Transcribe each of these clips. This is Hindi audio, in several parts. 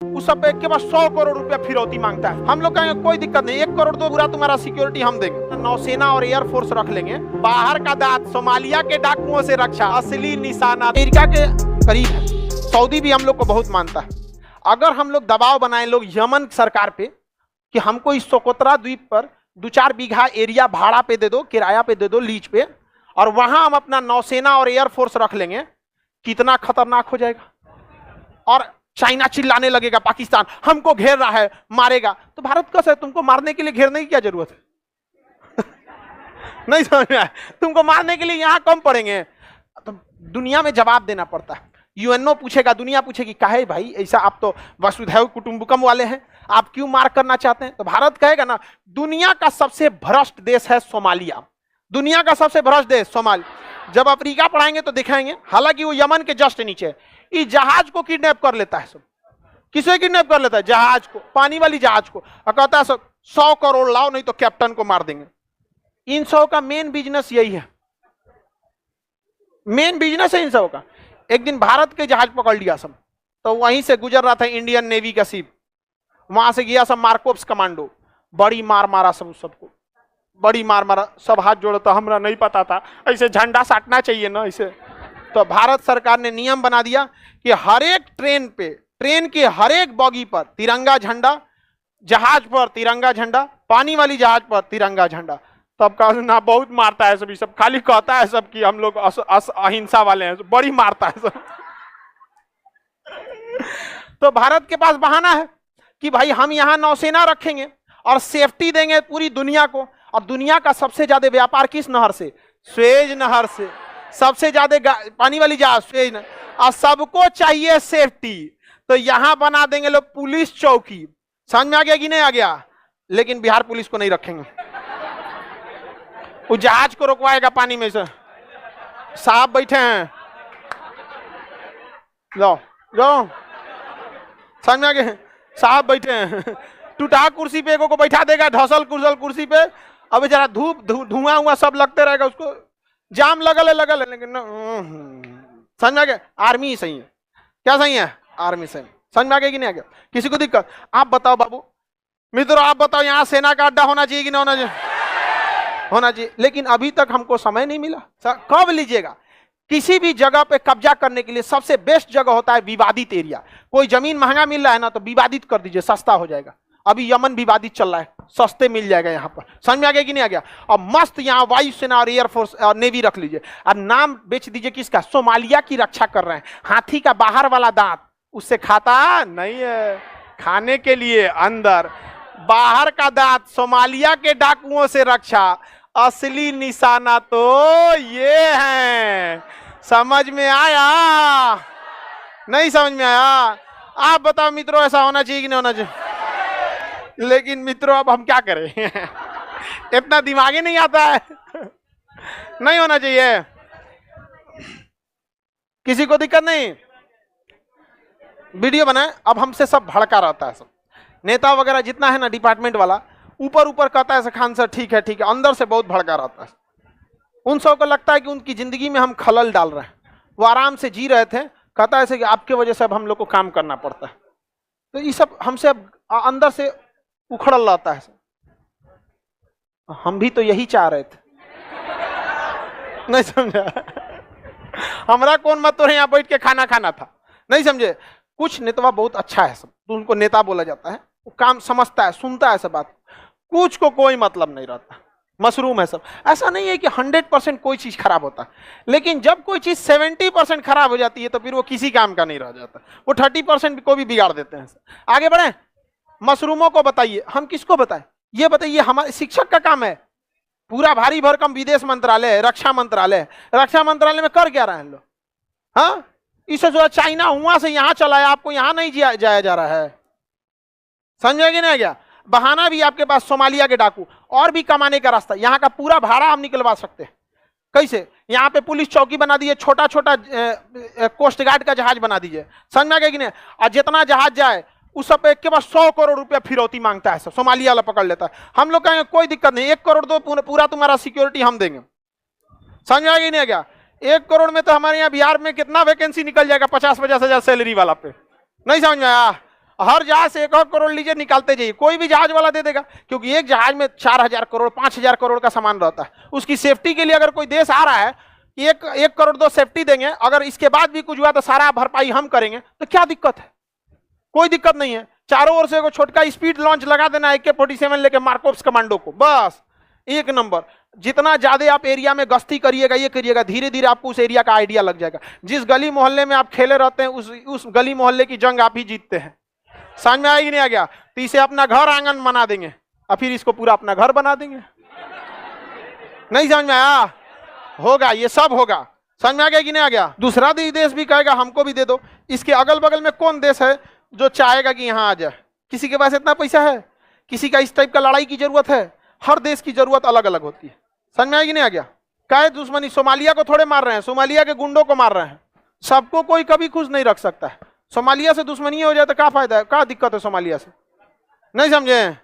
उस सब के पास 100 करोड़ रुपया फिरौती मांगता है। हम लोग कहेंगे कोई दिक्कत नहीं, 1 करोड़ दो, पूरा तुम्हारा सिक्योरिटी हम देंगे। नौसेना और एयरफोर्स रख लेंगे। बाहर का दांत सोमालिया के डाकुओं से रक्षा, असली निशाना अमेरिका के करीब है। सऊदी भी हम लोग को बहुत मानता है। अगर हम लोग दबाव बनाए लोग यमन सरकार पे कि हमको इस सोकोत्रा द्वीप पर 2-4 बीघा एरिया भाड़ा पे दे दो, किराया पे दे दो, लीज पे, और वहां हम अपना नौसेना और एयरफोर्स रख लेंगे, कितना खतरनाक हो जाएगा। और चाइना चिल्लाने लगेगा पाकिस्तान हमको घेर रहा है, मारेगा, तो भारत कैसे, तुमको मारने के लिए घेरने की क्या जरूरत है? नहीं समझ में आया? तुमको मारने के लिए यहां कम पड़ेंगे। तो दुनिया में जवाब देना पड़ता है। यूएनओ पूछेगा, दुनिया पूछेगी काहे भाई ऐसा, आप तो वसुधैव कुटुंबकम वाले हैं, आप क्यों मार करना चाहते हैं? तो भारत कहेगा ना, दुनिया का सबसे भ्रष्ट देश है सोमालिया, दुनिया का सबसे भ्रष्ट देश सोमालिया। जब अफ्रीका पढ़ाएंगे तो दिखाएंगे, हालांकि वो यमन के जस्ट नीचे है। इस जहाज को किडनैप कर लेता है सब। किसे किडनैप कर लेता है? जहाज को, पानी वाली जहाज को, और कहता है सब 100 करोड़ लाओ नहीं तो कैप्टन को मार देंगे। इन सब का मेन बिजनेस यही है, मेन बिजनेस है इन सब का। एक दिन भारत के जहाज पकड़ लिया सब, तो वहीं से गुजर रहा था इंडियन नेवी का शिप, वहां से गया सब मार्कोप्स कमांडो, बड़ी मार मारा सब, सबको बड़ी मार मारा, सब हाथ जोड़ो। तो हमरा नहीं पता था ऐसे झंडा साटना चाहिए ना ऐसे। तो भारत सरकार ने नियम बना दिया कि हर एक ट्रेन पे, ट्रेन के हर एक बॉगी पर तिरंगा झंडा, जहाज पर तिरंगा झंडा, पानी वाली जहाज पर तिरंगा झंडा। तब कहा ना बहुत मारता है सब, सब खाली कहता है सब कि हम लोग अहिंसा वाले हैं, बड़ी मारता है सब। तो भारत के पास बहाना है कि भाई हम यहां नौसेना रखेंगे और सेफ्टी देंगे पूरी दुनिया को। और दुनिया का सबसे ज्यादा व्यापार किस नहर से? स्वेज नहर से। सबसे ज्यादा पानी वाली जहाज स्वेज नहर, और सबको चाहिए सेफ्टी, तो यहां बना देंगे लोग पुलिस चौकी। समझ में आ गया कि नहीं आ गया? लेकिन बिहार पुलिस को नहीं रखेंगे, वो जहाज को रुकवाएगा पानी में से। साहब बैठे हैं, लो लो, समझ में आ गया? साहब बैठे हैं, टूटा कुर्सी पे को बैठा देगा, ढसल कुर्सी पे। अब जरा धूप धुआं हुआ सब लगते रहेगा, उसको जाम लगल है, लेकिन समझ में आ गया? आर्मी सही है। क्या सही है? आर्मी सही। समझ में आ गया कि नहीं आ गया? किसी को दिक्कत? आप बताओ बाबू मित्रों, आप बताओ यहाँ सेना का अड्डा होना चाहिए कि नहीं होना चाहिए? होना चाहिए। लेकिन अभी तक हमको समय नहीं मिला। कब लीजिएगा? किसी भी जगह पे कब्जा करने के लिए सबसे बेस्ट जगह होता है विवादित एरिया। कोई जमीन महंगा मिल रहा है ना, तो विवादित कर दीजिए, सस्ता हो जाएगा। अभी यमन विवादित चल रहा है, सस्ते मिल जाएगा यहाँ पर। समझ में आ गया कि नहीं आ गया? और मस्त यहाँ वायुसेना और एयरफोर्स और नेवी रख लीजिए, और नाम बेच दीजिए किसका? सोमालिया की रक्षा कर रहे हैं। हाथी का बाहर वाला दांत उससे खाता नहीं है, खाने के लिए अंदर, बाहर का दांत सोमालिया के डाकुओं से रक्षा, असली निशाना तो ये है। समझ में आया? नहीं समझ में आया? आप बताओ मित्रों, ऐसा होना चाहिए कि नहीं होना चाहिए? लेकिन मित्रों अब हम क्या करें? इतना दिमाग ही नहीं आता है। नहीं होना चाहिए। किसी को दिक्कत नहीं, वीडियो बनाए। अब हमसे सब भड़का रहता है, सब नेता वगैरह जितना है ना डिपार्टमेंट वाला, ऊपर ऊपर कहता है खान सर ठीक है ठीक है, अंदर से बहुत भड़का रहता है। उन सब को लगता है कि उनकी जिंदगी में हम खलल डाल रहे हैं। वो आराम से जी रहे थे, कहता है कि आपके वजह से अब हम लोग को काम करना पड़ता है। तो ये सब हमसे अब अंदर से उखड़ल रहता है। हम भी तो यही चाह रहे थे। नहीं समझा? हमारा कौन मत तो यहाँ बैठ के खाना खाना था। नहीं समझे? कुछ नेता बहुत अच्छा है सब, तो उनको नेता बोला जाता है, वो काम समझता है, सुनता है सब बात। कुछ को कोई मतलब नहीं रहता, मशरूम है सब। ऐसा नहीं है कि 100% कोई चीज खराब होता है, लेकिन जब कोई चीज 70% खराब हो जाती है तो फिर वो किसी काम का नहीं रह जाता। वो 30% को भी बिगाड़ देते हैं। आगे बढ़े, मशरूमों को बताइए। हम किसको बताएं? ये बताइए, हमारे शिक्षक का काम है। पूरा भारी भरकम विदेश मंत्रालय है, रक्षा मंत्रालय है। रक्षा मंत्रालय में कर क्या रहे हैं लोग? हाँ, इससे जो चाइना हुआ से यहाँ चला है, आपको यहाँ नहीं जाया जा रहा है। समझे नहीं क्या? बहाना भी आपके पास सोमालिया के डाकू, और भी कमाने का रास्ता। यहाँ का पूरा भाड़ा हम निकलवा सकते हैं। कैसे? यहाँ पे पुलिस चौकी बना दीजिए, छोटा छोटा कोस्ट गार्ड का जहाज बना दीजिए। समझ में आ गया कि नहीं? और जितना जहाज जाए उस सब के पास 100 करोड़ रुपया फिरौती मांगता है, सब सोमालिया वाला पकड़ लेता है। हम लोग कहेंगे कोई दिक्कत नहीं, 1 करोड़ दो, पूरा तुम्हारा सिक्योरिटी हम देंगे। समझ में आ गया नहीं आ गया? 1 करोड़ में तो हमारे यहाँ बिहार में कितना वैकेंसी निकल जाएगा, 50-50 हजार सैलरी वाला पे। नहीं समझ में आया? हर जहाज से 1 करोड़ लीजिए, निकालते जाइए, कोई भी जहाज वाला दे देगा, क्योंकि एक जहाज में 4000 करोड़ 5000 करोड़ का सामान रहता है। उसकी सेफ्टी के लिए अगर कोई देश आ रहा है, 1 करोड़ दो सेफ्टी देंगे, अगर इसके बाद भी कुछ हुआ तो सारा भरपाई हम करेंगे, तो क्या दिक्कत है? कोई दिक्कत नहीं है। चारों ओर से एक छोटका स्पीड लॉन्च लगा देना AK-47 लेके मार्कोव्स कमांडो को, बस 1 नंबर। जितना ज्यादा आप एरिया में गश्ती करिएगा, ये करिएगा, धीरे धीरे आपको उस एरिया का आइडिया लग जाएगा। जिस गली मोहल्ले में आप खेले रहते हैं, उस गली मोहल्ले की जंग आप ही जीतते हैं। समझ में आएगी नहीं आ गया? तो इसे अपना घर आंगन बना देंगे और फिर इसको पूरा अपना घर बना देंगे। नहीं समझ में आया? होगा, ये सब होगा। समझ में आ गया कि नहीं आ गया? दूसरा देश भी कहेगा हमको भी दे दो। इसके अगल बगल में कौन देश है जो चाहेगा कि यहाँ आ जाए? किसी के पास इतना पैसा है? किसी का इस टाइप का लड़ाई की जरूरत है? हर देश की जरूरत अलग अलग होती है। समझ में आएगी नहीं आ गया? काहे दुश्मनी? सोमालिया को थोड़े मार रहे हैं, सोमालिया के गुंडों को मार रहे हैं। सबको कोई कभी खुश नहीं रख सकता है। सोमालिया से दुश्मनी हो जाए तो क्या फायदा है? क्या दिक्कत है सोमालिया से? नहीं समझे?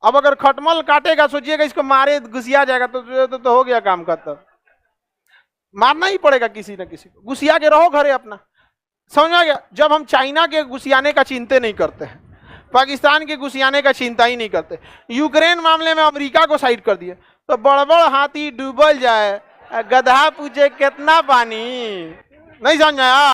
अब अगर खटमल काटेगा, सोचिएगा इसको मारे घुसिया जाएगा तो हो गया काम खत्म। मारना ही पड़ेगा किसी न किसी को। घुसिया के रहो घरे अपना। समझ में आ गया? जब हम चाइना के घुसियाने का चिंता नहीं करते हैं, पाकिस्तान के घुसियाने का चिंता ही नहीं करते, यूक्रेन मामले में अमेरिका को साइड कर दिए, तो बड़ बड़ हाथी डूबल जाए, गधा पूछे कितना पानी। नहीं समझ आया?